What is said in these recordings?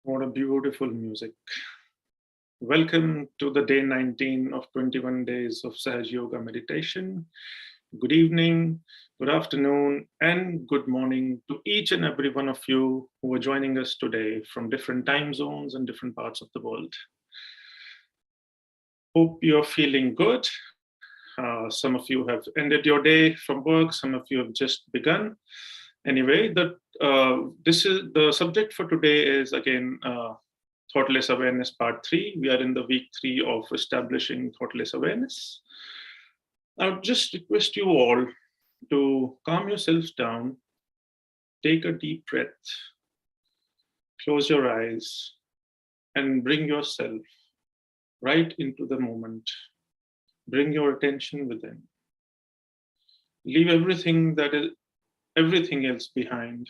What a beautiful music. Welcome to the day 19 of 21 days of Sahaja Yoga meditation. Good evening, good afternoon, and good morning to each and every one of you who are joining us today from different time zones and different parts of the world. Hope you're feeling good. Some of you have ended your day from work, some of you have just begun. Anyway, this is the subject for today is again thoughtless awareness part 3. We are in the week 3 of establishing thoughtless awareness. I would just request you all to calm yourselves down, take a deep breath, close your eyes, and bring yourself right into the moment. Bring your attention within. Leave everything else behind.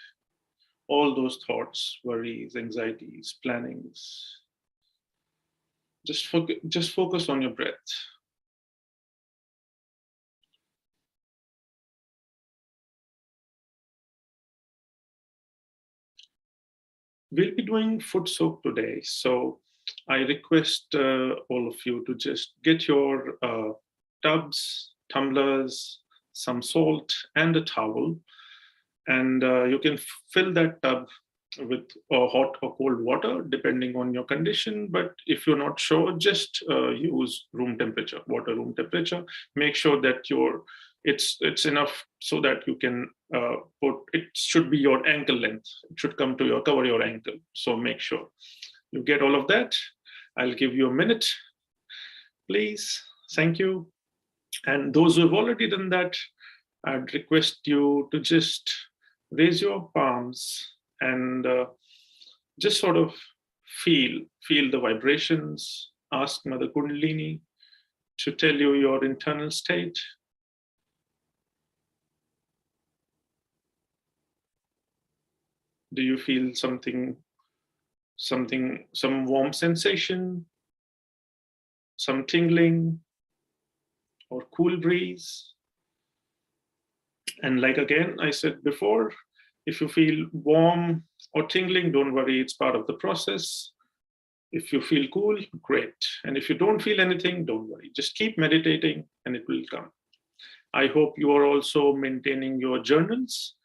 All those thoughts, worries, anxieties, plannings. Just focus on your breath. We'll be doing foot soak today, so I request all of you to just get your tubs, tumblers, some salt, and a towel. And you can fill that tub with hot or cold water, depending on your condition. But if you're not sure, just use room temperature, water room temperature. Make sure that it's enough so that you can it should be your ankle length. It should come to cover your ankle. So make sure you get all of that. I'll give you a minute, please. Thank you. And those who have already done that, I'd request you to just raise your palms and just sort of feel the vibrations. Ask Mother Kundalini to tell you your internal state. Do you feel some warm sensation, some tingling or cool breeze? And like again, I said before, if you feel warm or tingling, don't worry, it's part of the process. If you feel cool, great. And if you don't feel anything, don't worry. Just keep meditating and it will come. I hope you are also maintaining your journals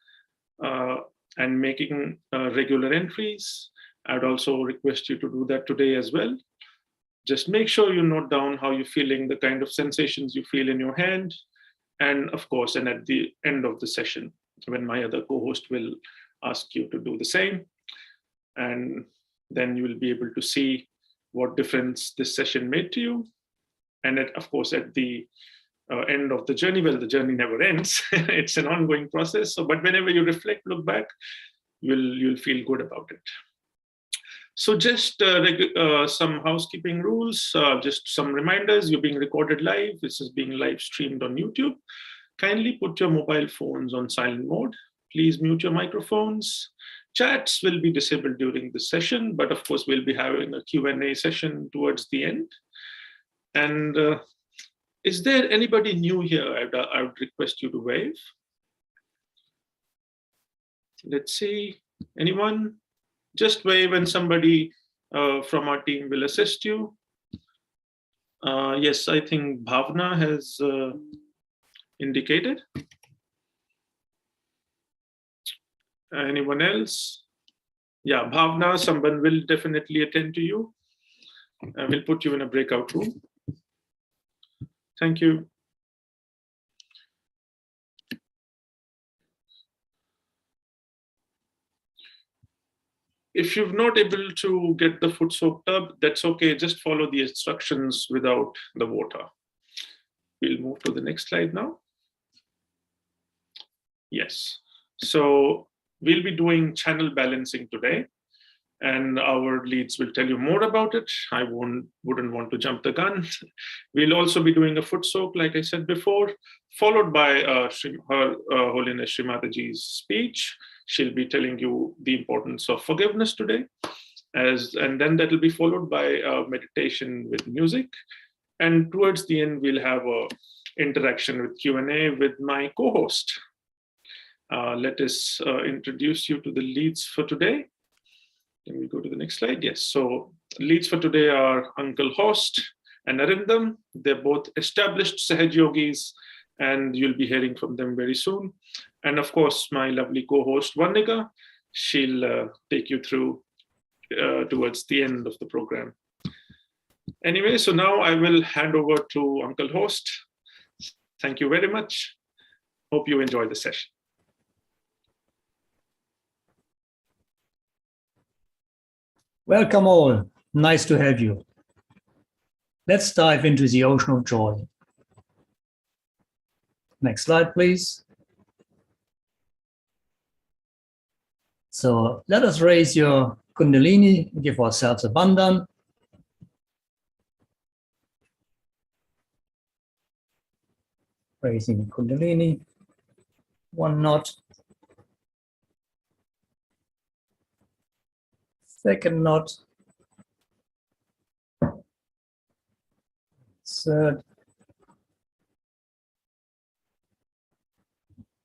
and making regular entries. I'd also request you to do that today as well. Just make sure you note down how you're feeling, the kind of sensations you feel in your hand. And of course, and at the end of the session, when my other co-host will ask you to do the same, and then you will be able to see what difference this session made to you. And of course, at the end of the journey, well, the journey never ends. It's an ongoing process. So, but whenever you reflect, look back, you'll feel good about it. So just some housekeeping rules, just some reminders. You're being recorded live. This is being live streamed on YouTube. Kindly put your mobile phones on silent mode. Please mute your microphones. Chats will be disabled during the session, but of course we'll be having a Q&A session towards the end. And is there anybody new here? I would request you to wave. Let's see, anyone? Just wave and somebody from our team will assist you. Yes, I think Bhavna has indicated. Anyone else? Yeah, Bhavna, someone will definitely attend to you. We'll put you in a breakout room. Thank you. If you're not able to get the foot soak tub, that's okay. Just follow the instructions without the water. we'll move to the next slide now. Yes. So we'll be doing channel balancing today, and our leads will tell you more about it. I wouldn't want to jump the gun. We'll also be doing a foot soak, like I said before, followed by Her Holiness Sri Mataji's speech. She'll be telling you the importance of forgiveness today, and then that will be followed by meditation with music. And towards the end, we'll have a interaction with Q&A with my co-host. Let us introduce you to the leads for today. Can we go to the next slide? Yes. So leads for today are Uncle Host and Arindam. They're both established Sahaja Yogis, and you'll be hearing from them very soon. And of course, my lovely co-host Vannika, she'll take you through towards the end of the program. Anyway, so now I will hand over to Uncle Host. Thank you very much. Hope you enjoy the session. Welcome all. Nice to have you. Let's dive into the ocean of joy. Next slide, please. So let us raise your Kundalini, give ourselves a bandhan. Raising Kundalini, 1 knot. 2nd knot. 3rd.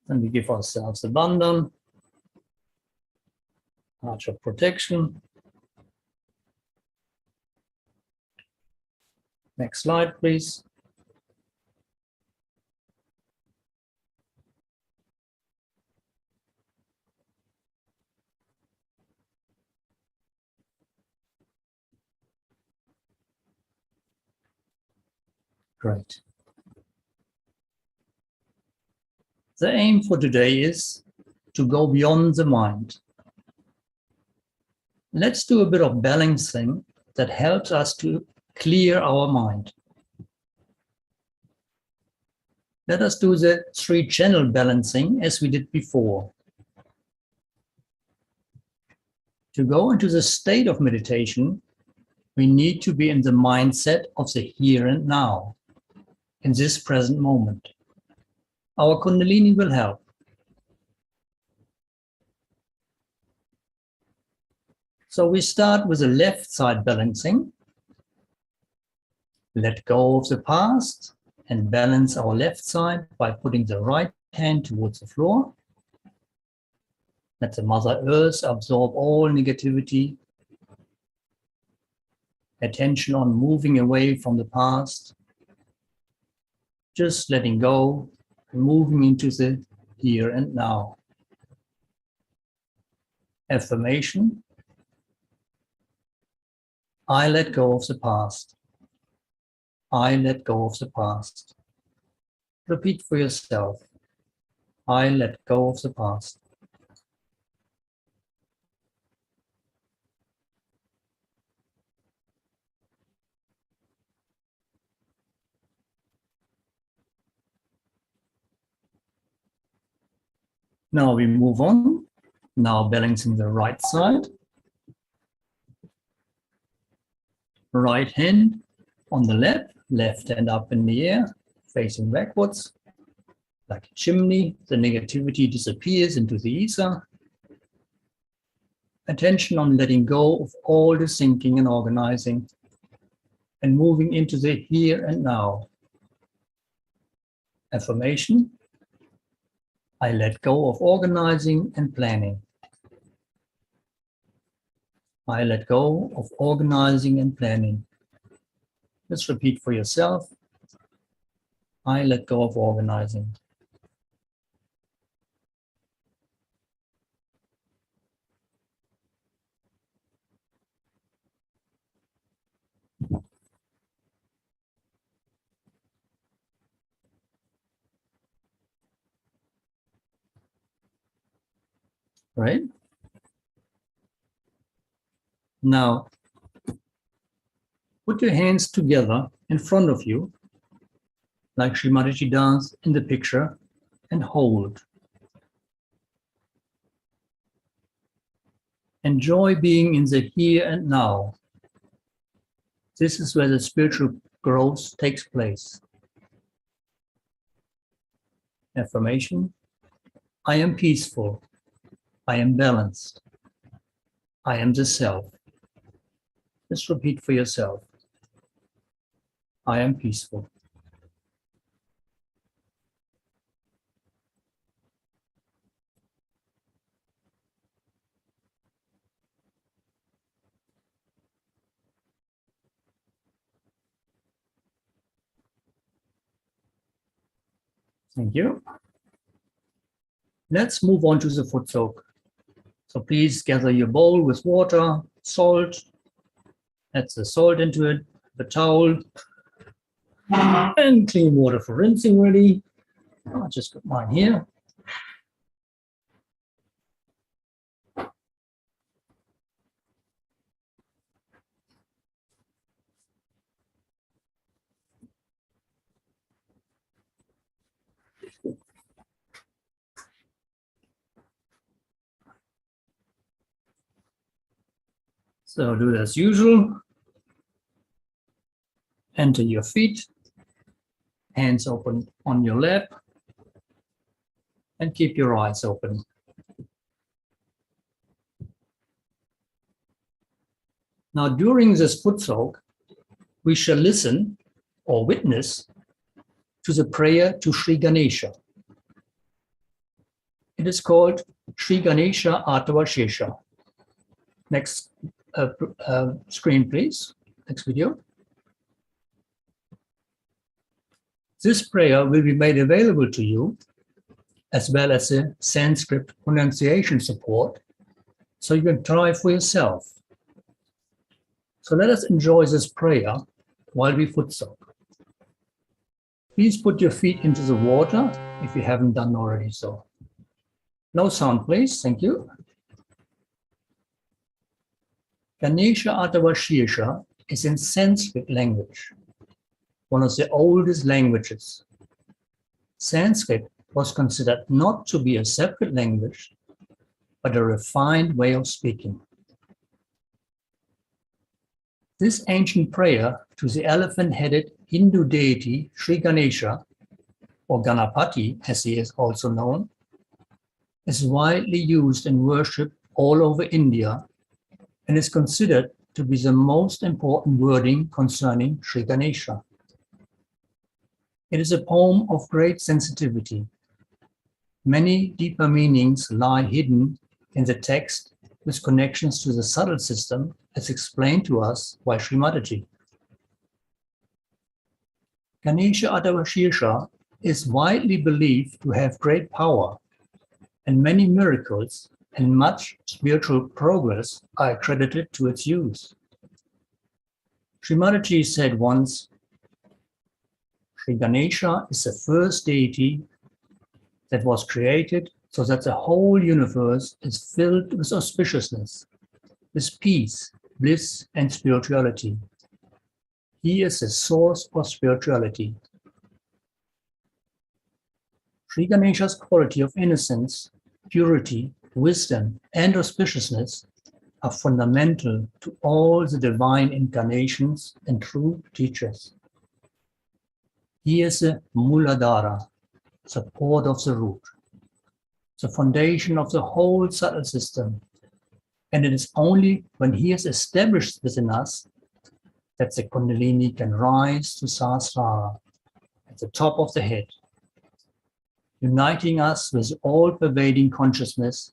And we give ourselves a bandhan, arch of protection. Next slide, please. Great. The aim for today is to go beyond the mind. Let's do a bit of balancing that helps us to clear our mind. Let us do the 3-channel balancing as we did before. To go into the state of meditation, we need to be in the mindset of the here and now, in this present moment. Our Kundalini will help. So we start with the left side balancing. Let go of the past and balance our left side by putting the right hand towards the floor. Let the Mother Earth absorb all negativity. Attention on moving away from the past. Just letting go and moving into the here and now. Affirmation. I let go of the past. I let go of the past. Repeat for yourself. I let go of the past. Now we move on. Now balancing the right side. Right hand on the left hand up in the air, facing backwards. Like a chimney, the negativity disappears into the ether. Attention on letting go of all the thinking and organizing and moving into the here and now. Affirmation. I let go of organizing and planning. I let go of organizing and planning. Just repeat for yourself. I let go of organizing. Right? Now, put your hands together in front of you, like Srimati does in the picture, and hold. Enjoy being in the here and now. This is where the spiritual growth takes place. Affirmation: I am peaceful. I am balanced. I am the self. Just repeat for yourself. I am peaceful. Thank you. Let's move on to the foot soak. So please gather your bowl with water, salt. Add the salt into it, the towel, and clean water for rinsing ready. I'll just put mine here. So do it as usual. Enter your feet, hands open on your lap, and keep your eyes open. Now, during this foot soak, we shall listen or witness to the prayer to Sri Ganesha. It is called Sri Ganesha Atavashesha. Next screen, please. Next video. This prayer will be made available to you, as well as a Sanskrit pronunciation support, so you can try for yourself. So let us enjoy this prayer while we foot soak. Please put your feet into the water if you haven't done already so. No sound, please. Thank you. Ganesha Atavashesha is in Sanskrit language, one of the oldest languages. Sanskrit was considered not to be a separate language, but a refined way of speaking. This ancient prayer to the elephant-headed Hindu deity Sri Ganesha, or Ganapati as he is also known, is widely used in worship all over India and is considered to be the most important wording concerning Sri Ganesha. It is a poem of great sensitivity. Many deeper meanings lie hidden in the text with connections to the subtle system as explained to us by Srimati. Ganesha Atavashesha is widely believed to have great power, and many miracles and much spiritual progress are accredited to its use. Srimati said once, Sri Ganesha is the first deity that was created so that the whole universe is filled with auspiciousness, with peace, bliss, and spirituality. He is the source of spirituality. Sri Ganesha's quality of innocence, purity, wisdom, and auspiciousness are fundamental to all the divine incarnations and true teachers. He is the Muladhara, support of the root, the foundation of the whole subtle system, and it is only when he is established within us that the Kundalini can rise to Sahasrara, at the top of the head, uniting us with all-pervading consciousness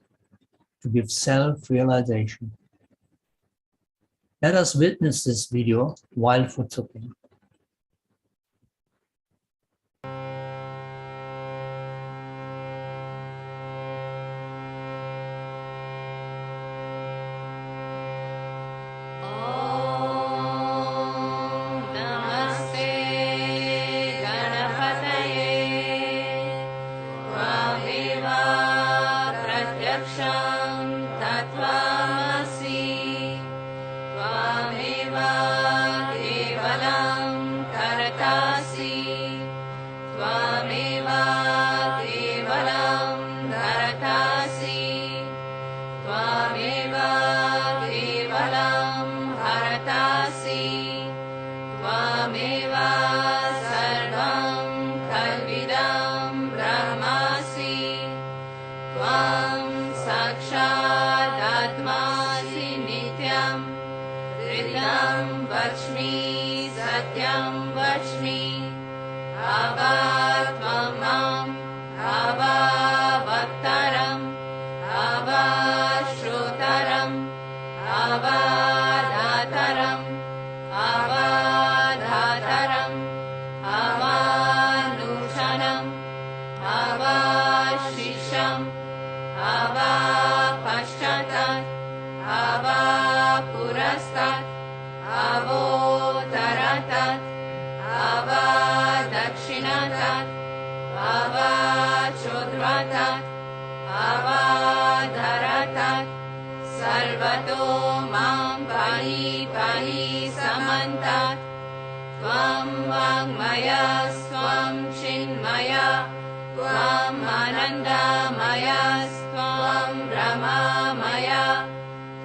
to give self-realization. Let us witness this video while Footsoaking. Tvameva Kevalam वच्मि सत्यं वच्मि अवात्वं माम् अवावक्तरम् अवाश्रोतरम् अवादातरम् अवाधातरम् अवानुषणम् अवाशिषम् अवापश्चात् अवापुरस्तात् अवोत्तरतात् अवादक्षिणतात् अवाचोर्ध्वतात् अवाधरतात् सर्वतो मां पाहि पाहि समन्तात् त्वं वाङ्मयस्त्वं चिन्मया त्वम् आनन्दमयस्त्वं ब्रह्ममया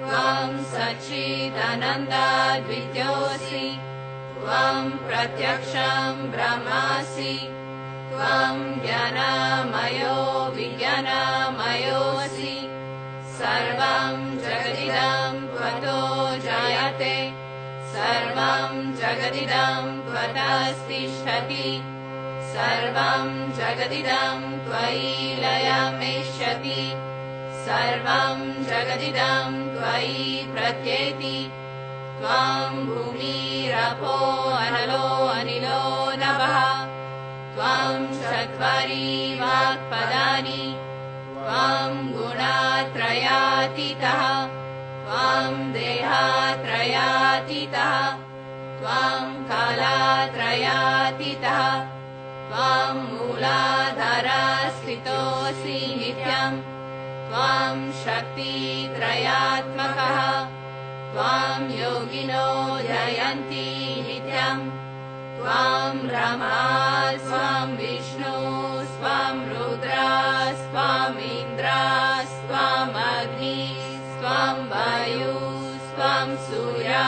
त्वं सच्चिदानन्दद्वितीयोऽसि त्वं प्रत्यक्षं ब्रह्मासि त्वं ज्ञानमयो विज्ञानमयोऽसि सर्वं जगदिदं त्वतो जायते सर्वं जगदिदं त्वतस्तिष्ठति सर्वं जगदिदं त्वयि लयमेष्यति सर्वं जगदिदं त्वयि प्रत्येति त्वं भूमिरपो अनलो अनिलो नभः त्वं चत्वारि वाक्पदानि त्वं गुणत्रयातीतः त्वं देहत्रयातीतः त्वं कालत्रयातीतः त्वं मूलाधारस्थितोऽसि नित्यं त्वं शक्तित्रयात्मकः त्वं योगिनो जयन्ति नित्यं त्वं ब्रह्मा स्वं विष्णु स्वं रुद्रा स्वं इन्द्रा स्वं अग्नि स्वं वायु स्वं सूर्या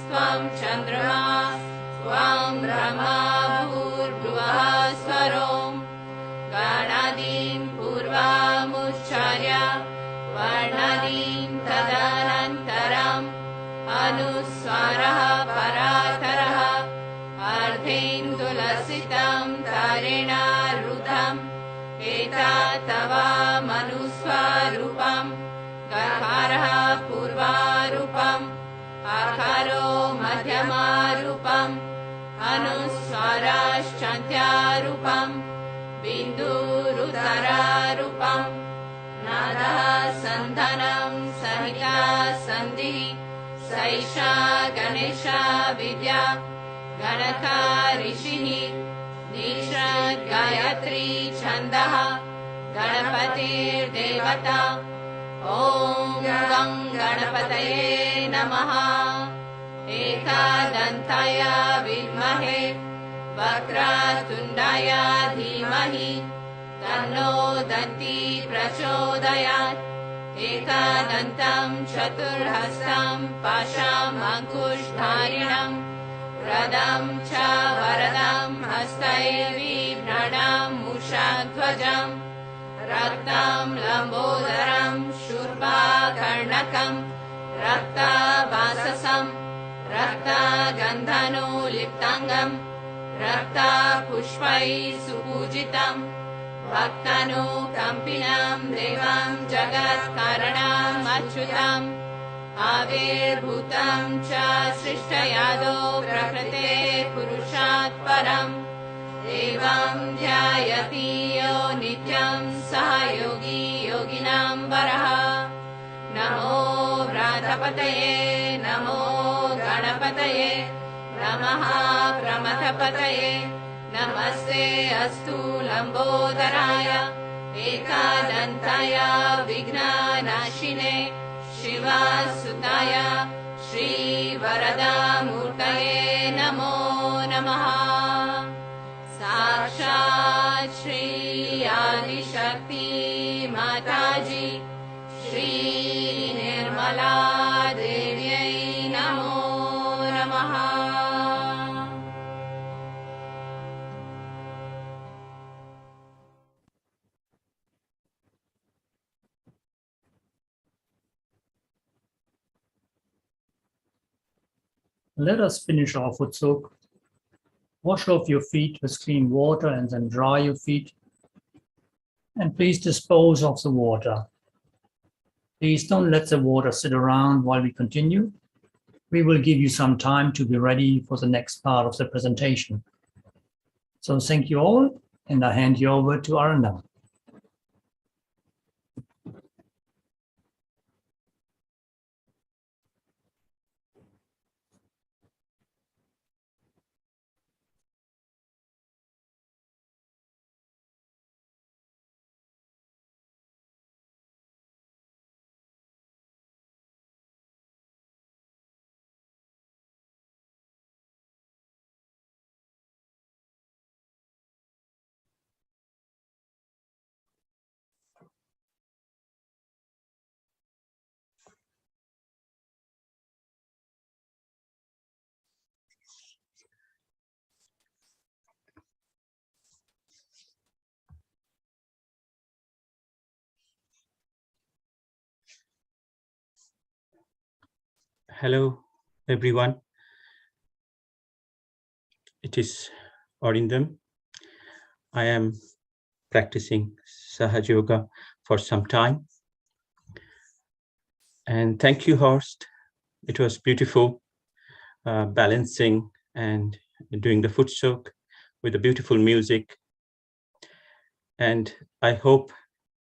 स्वं चन्द्रमा स्वं ब्रह्मा भूर्भुवः स्वरोम् गणादीं पूर्वमुच्चार्य वर्णादीं तदनन्तरम् अनुस्वारः परातरः अर्धेन्दुलसितं तारेण रुद्धम् एतत् तव मनुस्वरूपम् गकारः पूर्वारूपम् आकारो मध्यमारूपम् अनुस्वाराश्चान्त्यारूपम् बिन्दुरुदरारूपम् नादः सन्धानं सहिता सन्धिः सैषा गणेशा विद्या गणका ऋषिः निषद् गायत्री छन्दः गणपतिर्देवता ॐ गं गणपतये नमः एकदन्ताय विद्महे वक्रतुण्डाय धीमहि तन्नो दन्ती प्रचोदयात् एकदन्तं चतुर्हस्तं पाशामङ्कुशधारिणं रदं च वरदं हस्तैर्बिभ्रणं मूषध्वजं रक्तं लम्बोदरं शूर्पकर्णकं रक्तवाससं रक्तगन्धनुलिप्ताङ्गं रक्तपुष्पैः सुपूजितं भक्तानुकम्पिनं देवं जगत्कारणम् अच्युतम् आविर्भूतं च सृष्टयादो प्रकृते पुरुषात् परम् एवं ध्यायति यो नित्यं सः योगी योगिनां वरः नमो व्रातपतये नमो गणपतये नमः प्रमथपतये नमस्ते अस्तु लम्बोदराय एकदन्ताय विघ्ननाशिने शिवसुताय श्रीवरदामूर्तये नमो नमः साक्षात् श्री आदिशक्ति माताजी श्री निर्मला देव्यै नमो नमः। Let us finish our foot soak. Wash off your feet with clean water and then dry your feet. And please dispose of the water. Please don't let the water sit around while we continue. We will give you some time to be ready for the next part of the presentation. So thank you all, and I hand you over to Arnab. Hello, everyone. It is Arindam. I am practicing Sahaja Yoga for some time. And thank you, Horst. It was beautiful balancing and doing the foot soak with the beautiful music. And I hope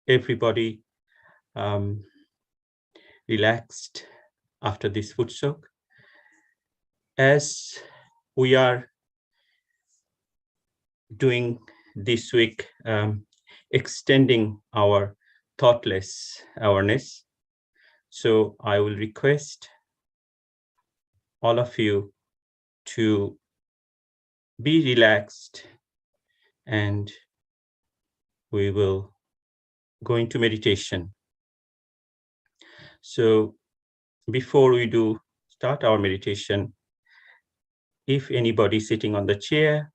everybody relaxed after this foot soak. As we are doing this week, extending our thoughtless awareness. So I will request all of you to be relaxed, and we will go into meditation. So before we start our meditation, if anybody sitting on the chair,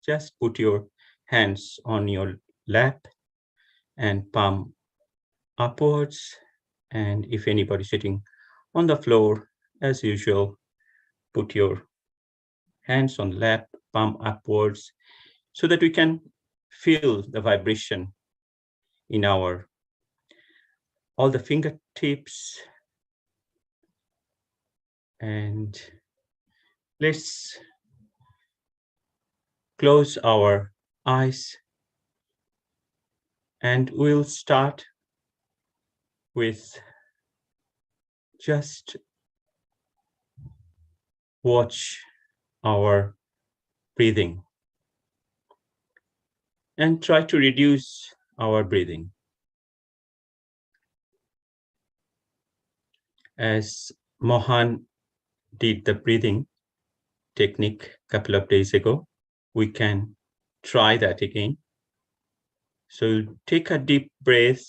just put your hands on your lap and palm upwards. And if anybody sitting on the floor, as usual, put your hands on the lap, palm upwards, so that we can feel the vibration in all the fingertips. And let's close our eyes, and we'll start with just watch our breathing and try to reduce our breathing. As Mohan did the breathing technique a couple of days ago, we can try that again. So take a deep breath,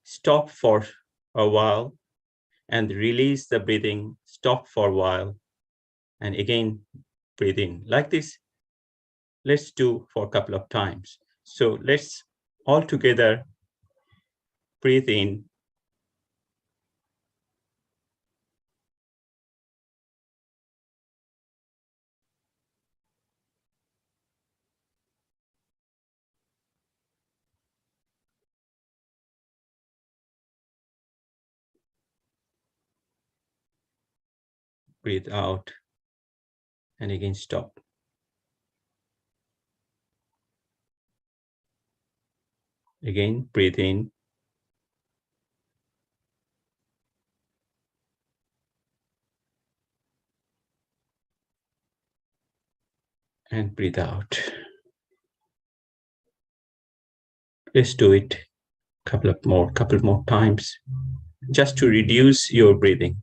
stop for a while, and release the breathing, stop for a while, and again breathe in. Like this, let's do for a couple of times. So let's all together breathe in. Breathe out, and again stop. Again, breathe in. And breathe out. Let's do it couple more times, just to reduce your breathing.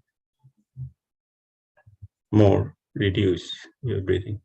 Reduce your breathing.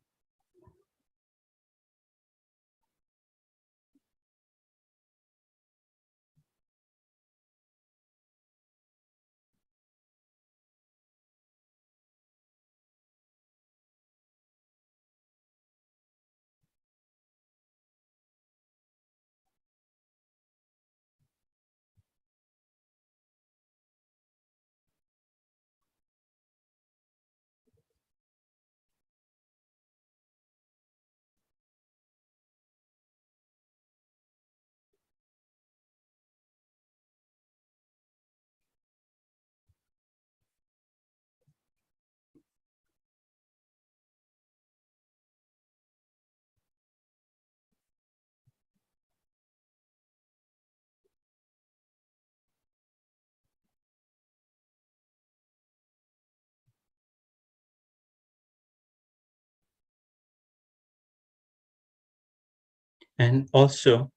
And also,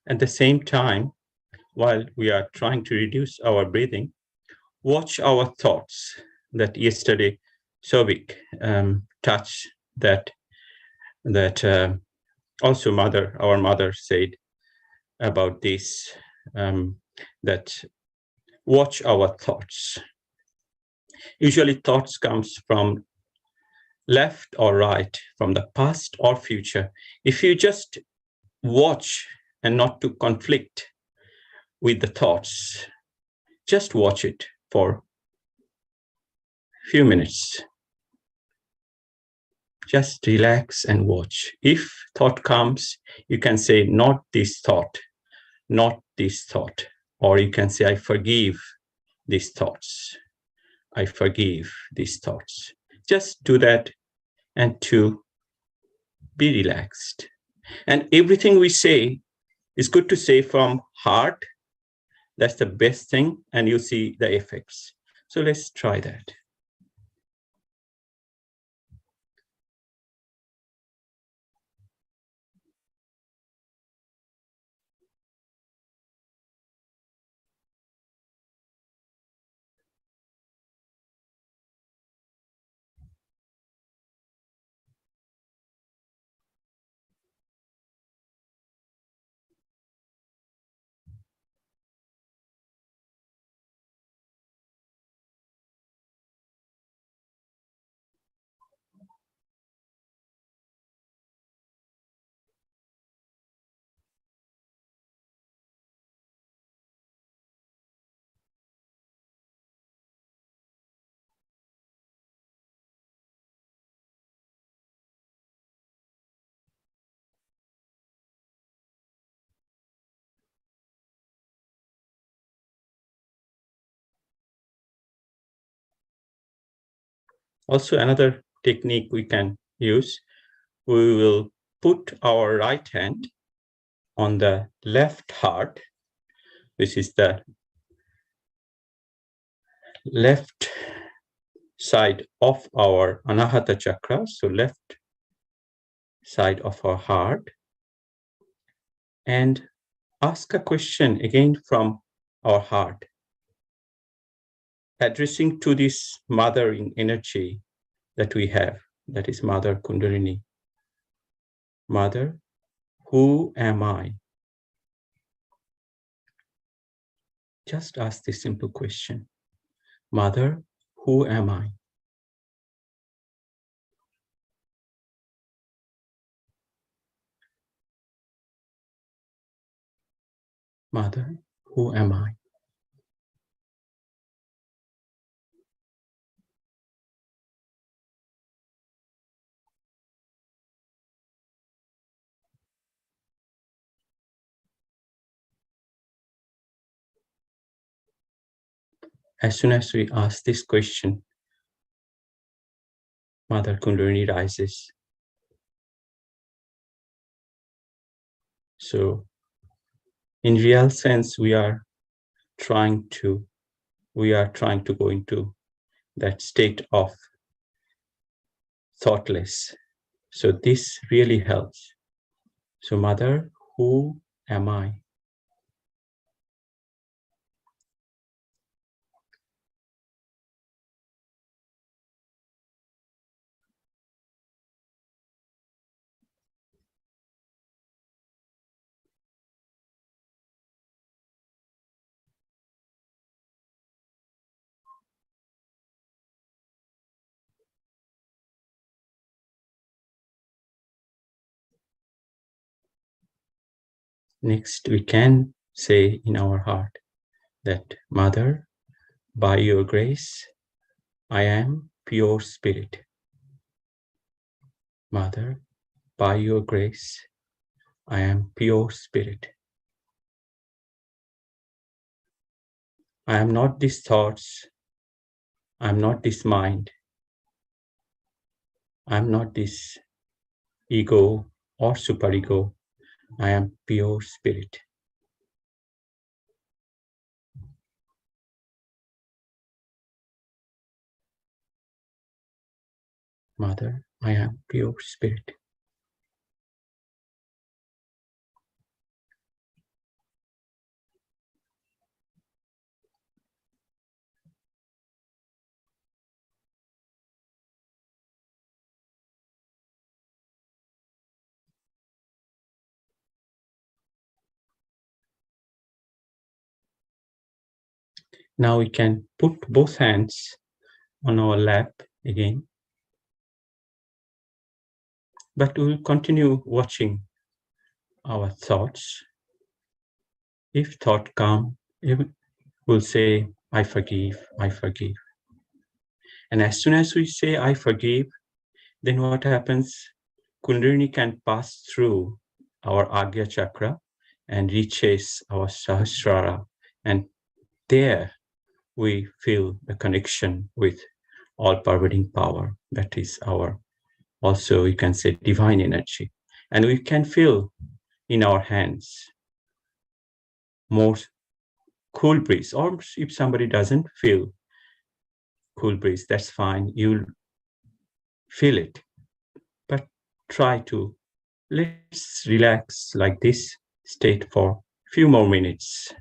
at the same time, while we are trying to reduce our breathing, watch our thoughts. That yesterday Sobik touched that also our mother said about this, that watch our thoughts. Usually thoughts comes from left or right, from the past or future. If you just watch and not to conflict with the thoughts, just watch it for a few minutes. Just relax and watch. If thought comes, you can say, not this thought, not this thought. Or you can say, I forgive these thoughts. I forgive these thoughts. Just do that and to be relaxed. And everything we say is good to say from heart. That's the best thing, and you see the effects. So let's try that. Also, another technique we can use, we will put our right hand on the left heart. This is the left side of our Anahata chakra, so left side of our heart, and ask a question again from our heart, addressing to this mothering energy that we have, that is Mother Kundalini. Mother, who am I? Just ask this simple question. Mother, who am I? Mother, who am I? As soon as we ask this question, Mother Kundalini rises. So, in real sense, we are trying to go into that state of thoughtless. So this really helps. So, Mother, who am I? Next, we can say in our heart that, Mother, by your grace, I am pure spirit. Mother, by your grace, I am pure spirit. I am not these thoughts. I am not this mind. I am not this ego or superego. I am pure spirit. Mother, I am pure spirit. Now we can put both hands on our lap again, but we'll continue watching our thoughts. If thought come, we'll say, I forgive, I forgive. And as soon as we say, I forgive, then what happens? Kundalini can pass through our Agya chakra and reaches our Sahasrara. And there we feel the connection with all-pervading power. That is our, also you can say, divine energy. And we can feel in our hands more cool breeze. Or if somebody doesn't feel cool breeze, that's fine. You'll feel it. But try to let's relax like this state for a few more minutes.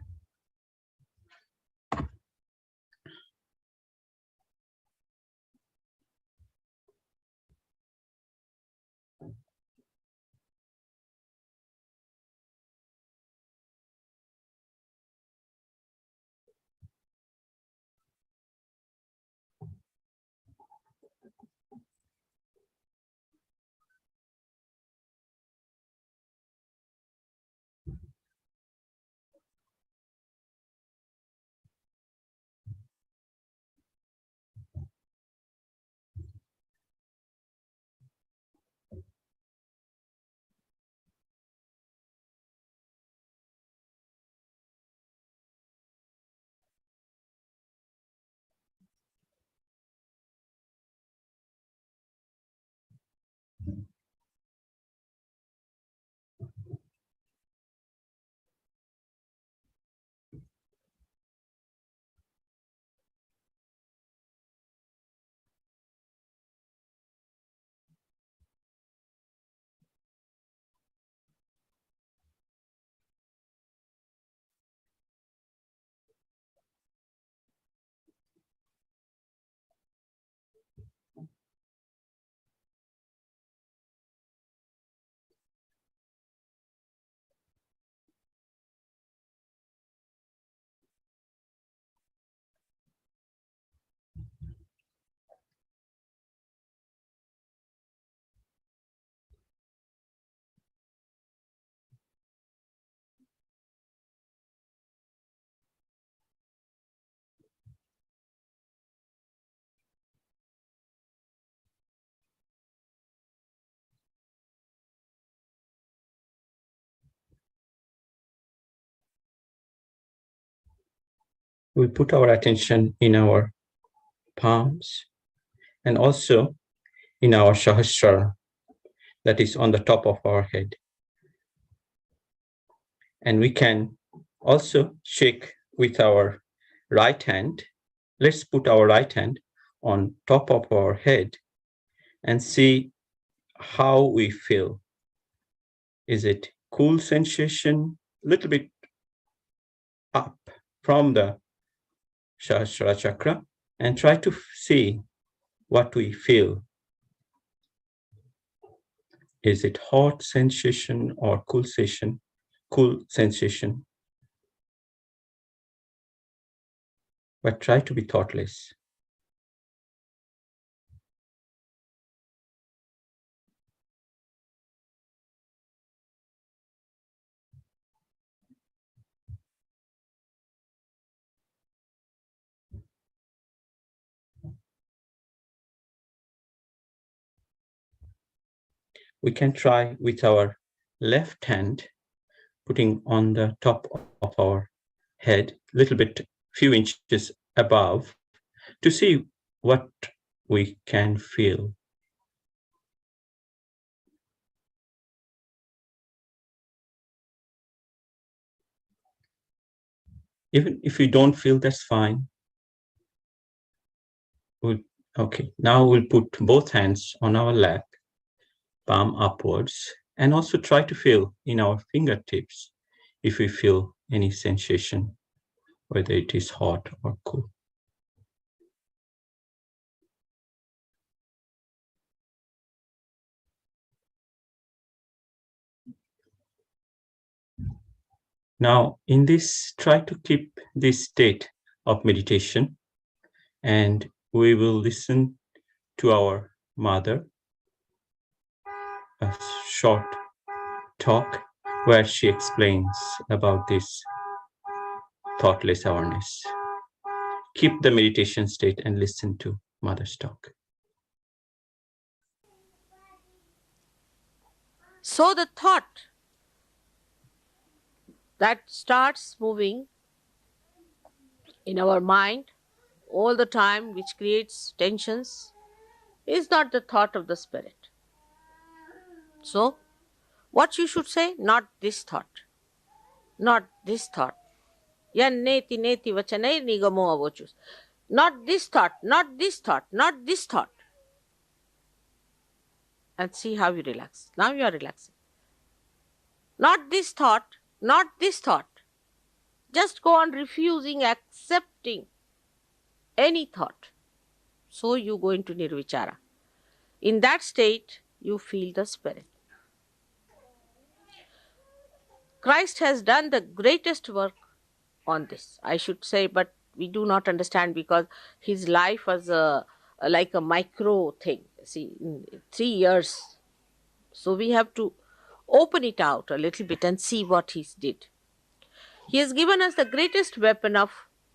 We put our attention in our palms and also in our Sahasrara, that is on the top of our head. And we can also shake with our right hand. Let's put our right hand on top of our head and see how we feel. Is it cool sensation, little bit up from the Sahasrara chakra, and try to see what we feel. Is it hot sensation or cool sensation? Cool sensation. But try to be thoughtless. We can try with our left hand, putting on the top of our head, a little bit, few inches above, to see what we can feel. Even if you don't feel, that's fine. Okay, now we'll put both hands on our lap, palm upwards, and also try to feel in our fingertips if we feel any sensation, whether it is hot or cool. Now, in this, try to keep this state of meditation, and we will listen to our mother, a short talk where she explains about this thoughtless awareness. Keep the meditation state and listen to mother's talk. So the thought that starts moving in our mind all the time, which creates tensions, is not the thought of the spirit. So, what you should say? Not this thought. Not this thought. Yan neti neti vachanai nigamo avochus. Not this thought, not this thought, not this thought. And see how you relax. Now you are relaxing. Not this thought, not this thought. Just go on refusing, accepting any thought. So you go into nirvichara. In that state, you feel the spirit. Christ has done the greatest work on this, I should say, but we do not understand because his life was like a micro thing. See, in 3 years. So we have to open it out a little bit and see what he did. He has given us the greatest weapon of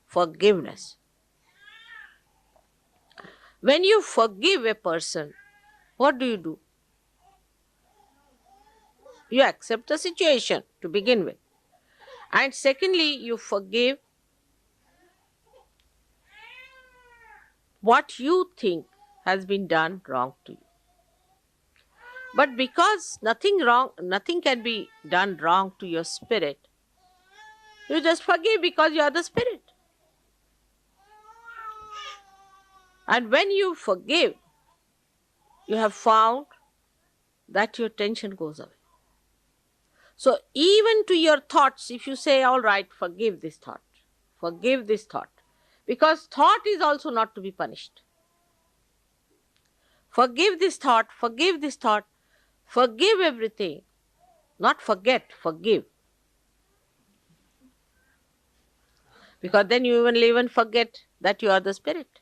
forgiveness. When you forgive a person, what do? You accept the situation to begin with. And secondly, you forgive what you think has been done wrong to you. But because nothing can be done wrong to your spirit, you just forgive because you are the spirit. And when you forgive, you have found that your tension goes away. So even to your thoughts, if you say, all right, forgive this thought, because thought is also not to be punished. Forgive this thought, forgive everything. Not forget, forgive. Because then you will even forget that you are the spirit.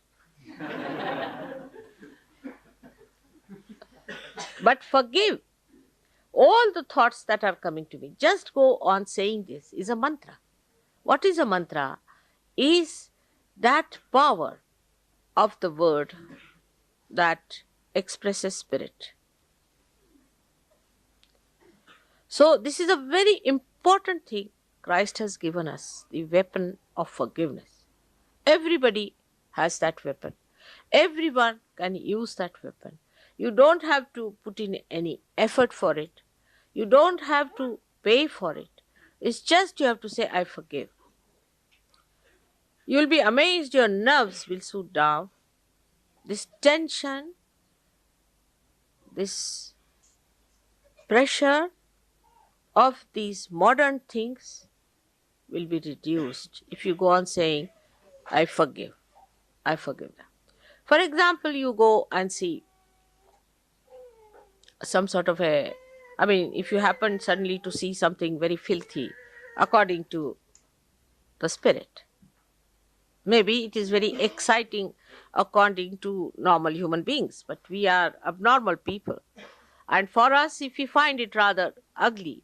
But forgive all the thoughts that are coming to me. Just go on saying this is a mantra. What is a mantra? Is that power of the word that expresses spirit. So this is a very important thing Christ has given us, the weapon of forgiveness. Everybody has that weapon. Everyone can use that weapon. You don't have to put in any effort for it. You don't have to pay for it. It's just you have to say, I forgive. You'll be amazed, your nerves will soothe down. This tension, this pressure of these modern things will be reduced if you go on saying, I forgive them. For example, you go and see some sort of if you happen suddenly to see something very filthy according to the spirit, maybe it is very exciting according to normal human beings, but we are abnormal people. And for us, if we find it rather ugly,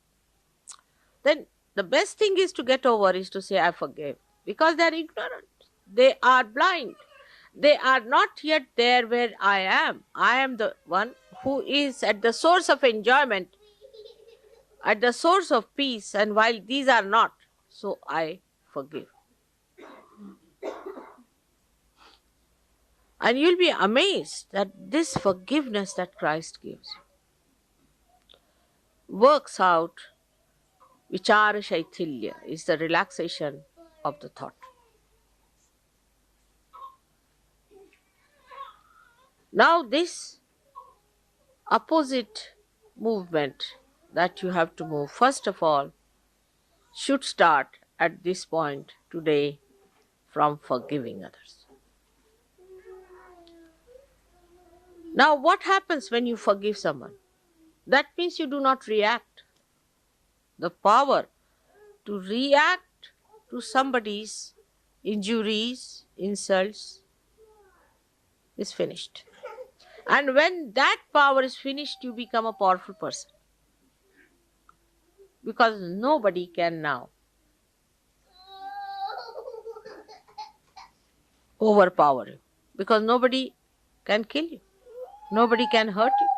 then the best thing is to get over is to say, I forgive. Because they are ignorant. They are blind. They are not yet there where I am. I am the one who is at the source of enjoyment, at the source of peace, and while these are not, so I forgive. And you'll be amazed that this forgiveness that Christ gives works out. Vichara Shaithilya is the relaxation of the thought. Now this opposite movement that you have to move, first of all, should start at this point today from forgiving others. Now what happens when you forgive someone? That means you do not react. The power to react to somebody's injuries, insults is finished. And when that power is finished, you become a powerful person. Because nobody can now overpower you. Because nobody can kill you. Nobody can hurt you.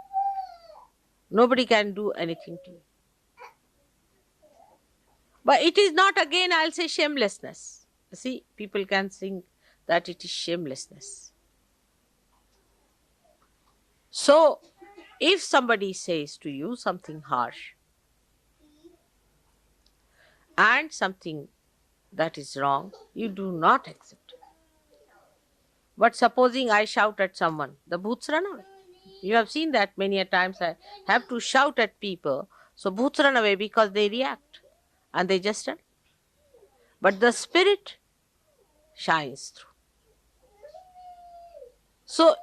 Nobody can do anything to you. But it is not, again, I'll say, shamelessness. See, people can think that it is shamelessness. So, if somebody says to you something harsh and something that is wrong, you do not accept it. But supposing I shout at someone, the bhoots run away. You have seen that many a times. I have to shout at people, so bhoots run away because they react and they just run. But the spirit shines through. So,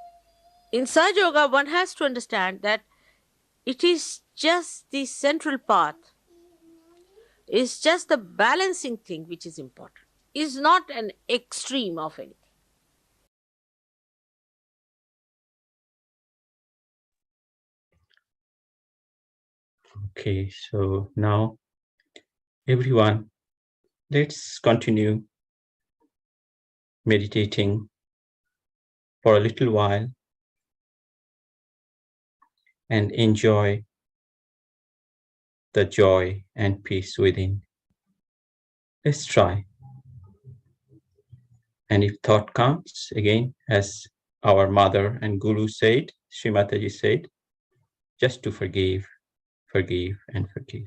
in Sahaja Yoga, one has to understand that it is just the central path, it's just the balancing thing which is important. It's not an extreme of anything. Okay, so now everyone, let's continue meditating for a little while and enjoy the joy and peace within. Let's try. And if thought comes, again, as our mother and guru said, Sri Mataji said, just to forgive, forgive, and forgive.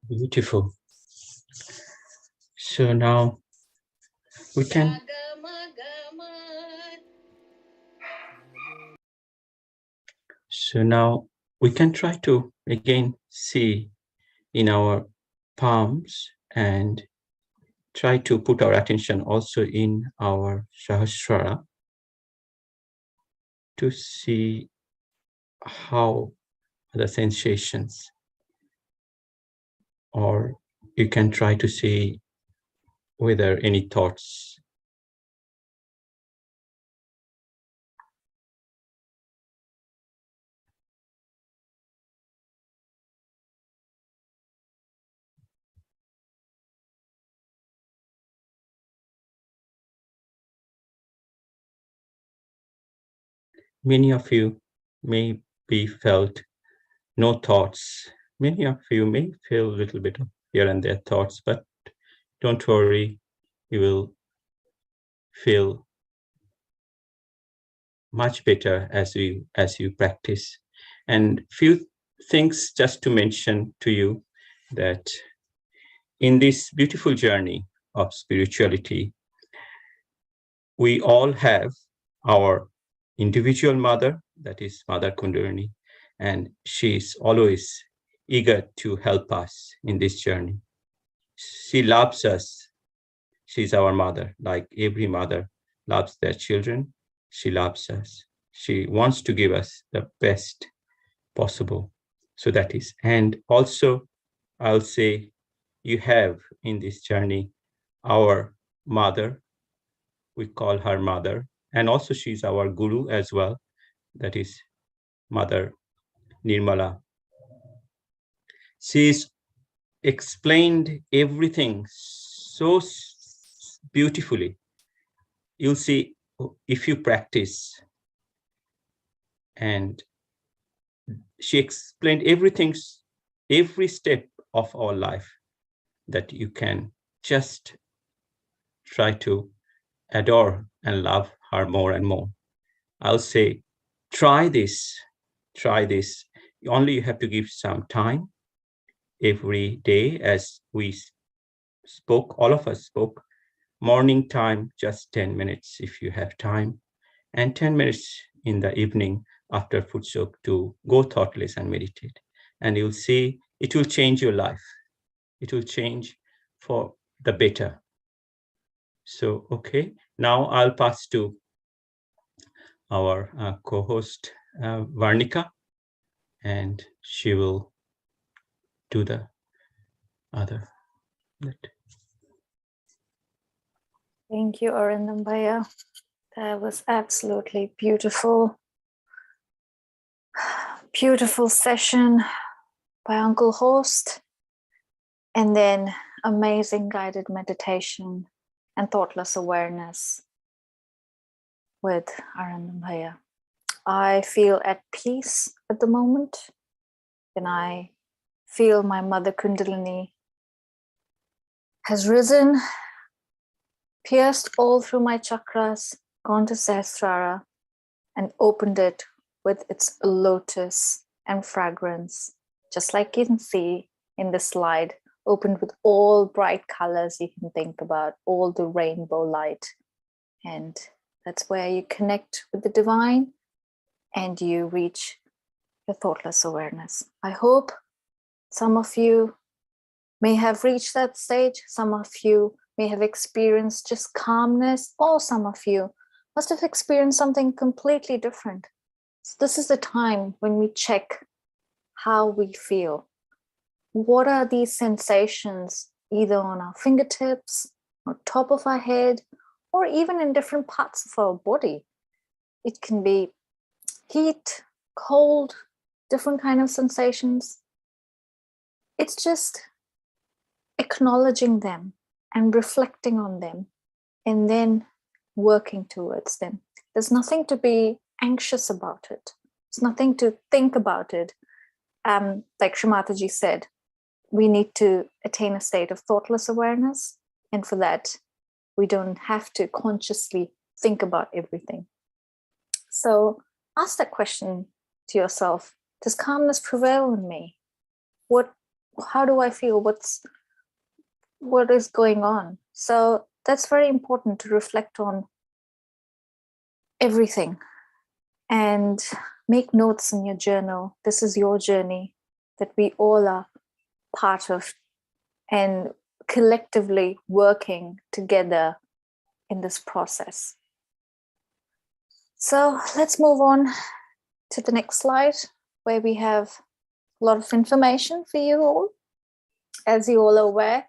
Beautiful. So now we can try to again see in our palms and try to put our attention also in our Sahasrara to see how the sensations, or you can try to see whether any thoughts. Many of you may be felt no thoughts. Many of you may feel a little bit of here and there thoughts, but don't worry, you will feel much better as you practice. And few things just to mention to you, that in this beautiful journey of spirituality, we all have our individual mother, that is Mother Kundalini, and she is always eager to help us in this journey. She loves us. She's our mother, like every mother loves their children. She loves us. She wants to give us the best possible. So that is. And also, I'll say, you have in this journey our mother. We call her mother. And also she's our guru as well. That is Mother Nirmala. She's explained everything so beautifully. You'll see if you practice, and she explained everything, every step of our life, that you can just try to adore and love her more and more. I'll say, try this. Only you have to give some time every day, as we spoke, all of us spoke. Morning time, just 10 minutes if you have time, and 10 minutes in the evening after Footsoak to go thoughtless and meditate. And you'll see it will change your life. It will change for the better. So, okay, now I'll pass to our co-host, Varnika, and she will do the other bit. Thank you, Arindambhaiya. That was absolutely beautiful. Beautiful session by Uncle Host. And then amazing guided meditation and thoughtless awareness with Arindambhaiya. I feel at peace at the moment. And I feel my Mother Kundalini has risen, pierced all through my chakras, gone to Sahasrara, and opened it with its lotus and fragrance, just like you can see in the slide, opened with all bright colors you can think about, all the rainbow light. And that's where you connect with the divine and you reach your thoughtless awareness. I hope some of you may have reached that stage. Some of you may have experienced just calmness, or some of you must have experienced something completely different. So this is the time when we check how we feel. What are these sensations, either on our fingertips, or top of our head, or even in different parts of our body? It can be heat, cold, different kind of sensations. It's just acknowledging them and reflecting on them and then working towards them. There's nothing to be anxious about it. There's nothing to think about it. Like Shrimataji said, we need to attain a state of thoughtless awareness. And for that, we don't have to consciously think about everything. So ask that question to yourself. Does calmness prevail in me? What how do I feel? What is going on? So that's very important to reflect on everything and make notes in your journal. This is your journey that we all are part of and collectively working together in this process. So let's move on to the next slide, where we have a lot of information for you all. As you all are aware,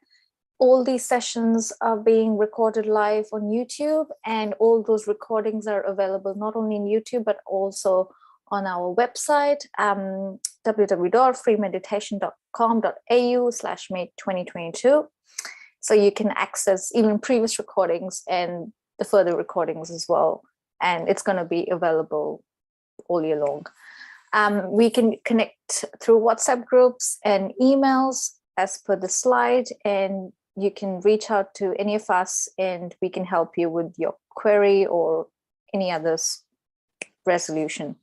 all these sessions are being recorded live on YouTube, and all those recordings are available not only in YouTube, but also on our website, www.freemeditation.com.au/May2022. So you can access even previous recordings and the further recordings as well. And it's going to be available all year long. We can connect through WhatsApp groups and emails as per the slide, and you can reach out to any of us and we can help you with your query or any other's resolution.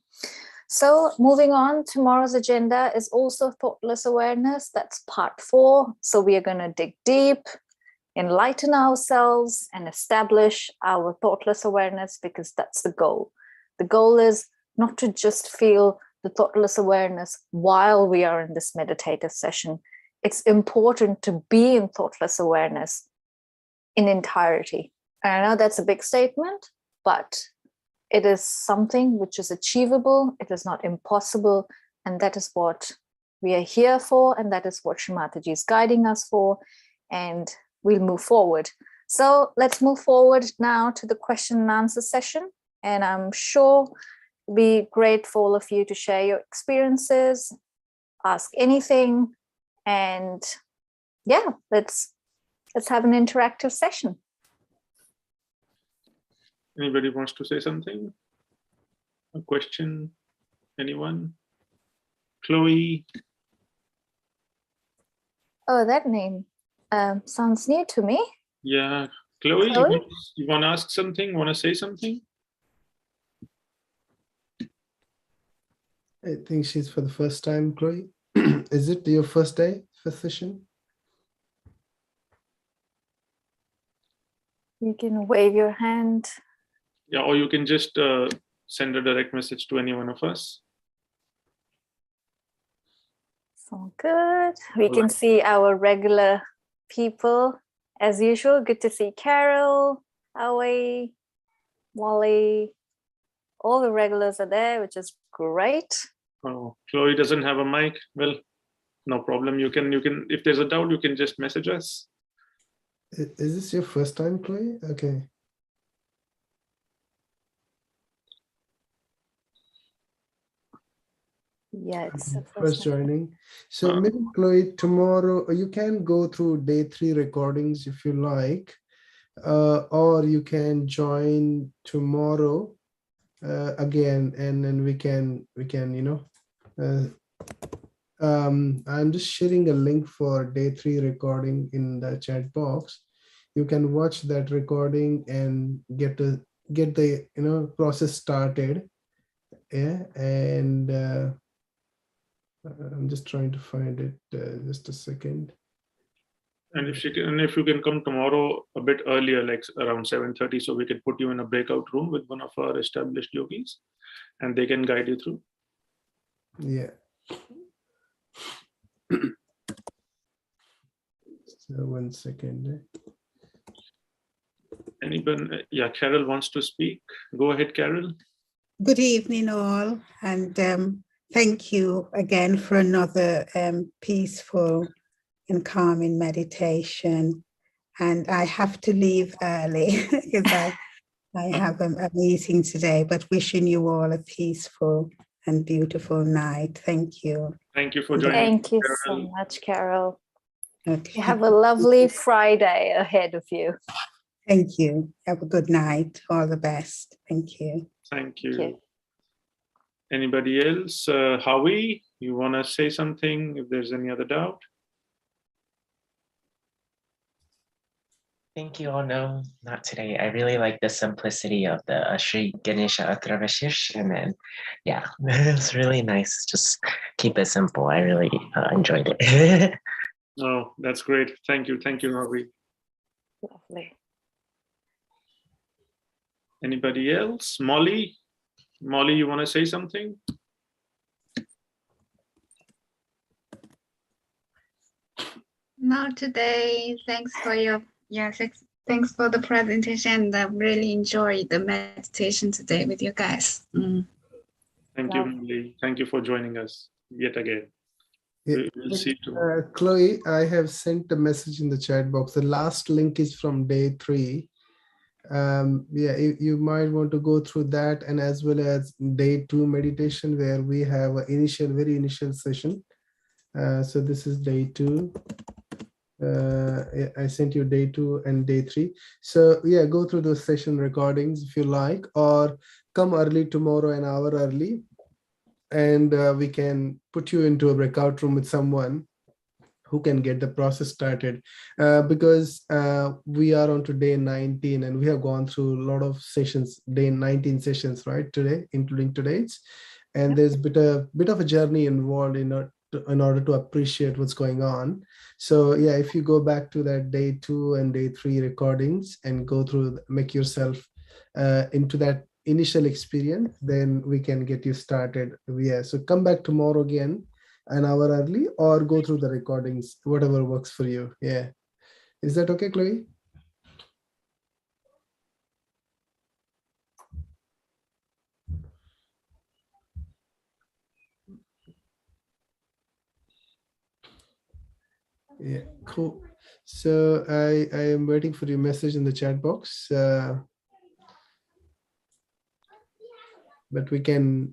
So moving on, tomorrow's agenda is also thoughtless awareness. That's part 4. So we are going to dig deep, enlighten ourselves, and establish our thoughtless awareness, because that's the goal. The goal is not to just feel the thoughtless awareness while we are in this meditative session. It's important to be in thoughtless awareness in entirety. And I know that's a big statement, but it is something which is achievable. It is not impossible. And that is what we are here for. And that is what Shri Mataji is guiding us for. And we'll move forward. So let's move forward now to the question and answer session. And I'm sure it'll be great for all of you to share your experiences, ask anything. And yeah, let's have an interactive session. Anybody wants to say something? A question? Anyone? Chloe? Oh, that name sounds new to me. Yeah, Chloe, Chloe? you want to ask something? Want to say something? I think she's for the first time, Chloe. Is it your first day, first session? You can wave your hand. Yeah, or you can just send a direct message to any one of us. So good. We can see our regular people as usual. Good to see Carol, Aoi, Molly. All the regulars are there, which is great. Oh, Chloe doesn't have a mic. Well, no problem. You can, if there's a doubt, you can just message us. Is this your first time, Chloe? Okay. Yeah, it's the First joining. So maybe, Chloe, tomorrow you can go through day 3 recordings if you like, or you can join tomorrow again, and then we can I'm just sharing a link for day 3 recording in the chat box. You can watch that recording and get the process started. Yeah, and I'm just trying to find it. Just a second. And if you can come tomorrow a bit earlier, like around 7:30, so we can put you in a breakout room with one of our established yogis, and they can guide you through. Yeah. So 1 second. Anyone? Yeah, Carol wants to speak. Go ahead, Carol. Good evening, all, and thank you again for another peaceful and calming meditation. And I have to leave early because I have a meeting today, but wishing you all a peaceful and beautiful night. Thank you. Thank you for joining. Thank you Carol. so much, Carol. Okay. You have a lovely Friday ahead of you. Thank you. Have a good night. All the best. Thank you. Thank you. Thank you. Anybody else? Howie, you want to say something if there's any other doubt? Thank you all. No, not today. I really like the simplicity of the Sri Ganesha Atravashish. And then, yeah, it was really nice. Just keep it simple. I really enjoyed it. Oh, that's great. Thank you. Thank you, Navi. Lovely. Anybody else? Molly? Molly, you want to say something? Not today. Thanks for thanks for the presentation. I really enjoyed the meditation today with you guys. Thank you, Molly. Thank you for joining us yet again. We'll see you tomorrow. Chloe, I have sent a message in the chat box. The last link is from day 3. Yeah, you might want to go through that, and as well as day 2 meditation, where we have an very initial session. So this is day 2. I sent you day 2 and day 3. So yeah, go through those session recordings if you like, or come early tomorrow, an hour early, and we can put you into a breakout room with someone who can get the process started, because we are on to day 19, and we have gone through a lot of sessions, day 19 sessions, right, today, including today's, and there's a bit of a journey involved in order to appreciate what's going on. So yeah, if you go back to that day 2 and day 3 recordings and go through, make yourself into that initial experience, then we can get you started. Yeah, so come back tomorrow again, an hour early, or go through the recordings, whatever works for you. Yeah, is that okay, Chloe? Yeah, cool. So I am waiting for your message in the chat box, but we can